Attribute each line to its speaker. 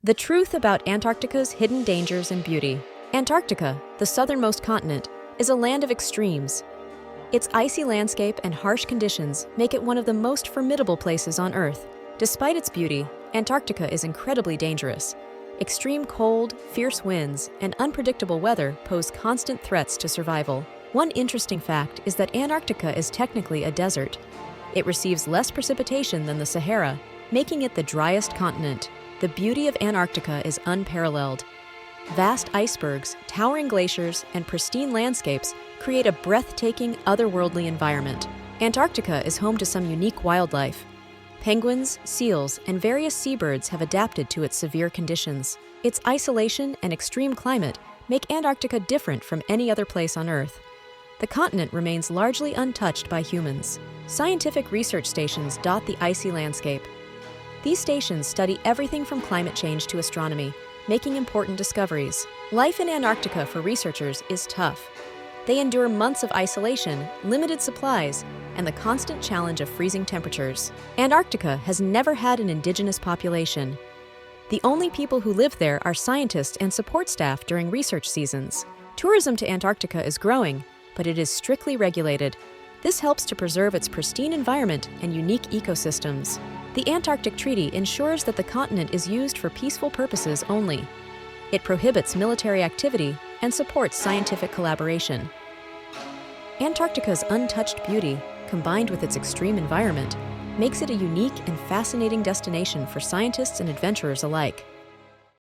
Speaker 1: The truth about Antarctica's hidden dangers and beauty. Antarctica, the southernmost continent, is a land of extremes. Its icy landscape and harsh conditions make it one of the most formidable places on Earth. Despite its beauty, Antarctica is incredibly dangerous. Extreme cold, fierce winds, and unpredictable weather pose constant threats to survival. One interesting fact is that Antarctica is technically a desert. It receives less precipitation than the Sahara, making it the driest continent. The beauty of Antarctica is unparalleled. Vast icebergs, towering glaciers, and pristine landscapes create a breathtaking, otherworldly environment. Antarctica is home to some unique wildlife. Penguins, seals, and various seabirds have adapted to its severe conditions. Its isolation and extreme climate make Antarctica different from any other place on Earth. The continent remains largely untouched by humans. Scientific research stations dot the icy landscape. These stations study everything from climate change to astronomy, making important discoveries. Life in Antarctica for researchers is tough. They endure months of isolation, limited supplies, and the constant challenge of freezing temperatures. Antarctica has never had an indigenous population. The only people who live there are scientists and support staff during research seasons. Tourism to Antarctica is growing, but it is strictly regulated. This helps to preserve its pristine environment and unique ecosystems. The Antarctic Treaty ensures that the continent is used for peaceful purposes only. It prohibits military activity and supports scientific collaboration. Antarctica's untouched beauty, combined with its extreme environment, makes it a unique and fascinating destination for scientists and adventurers alike.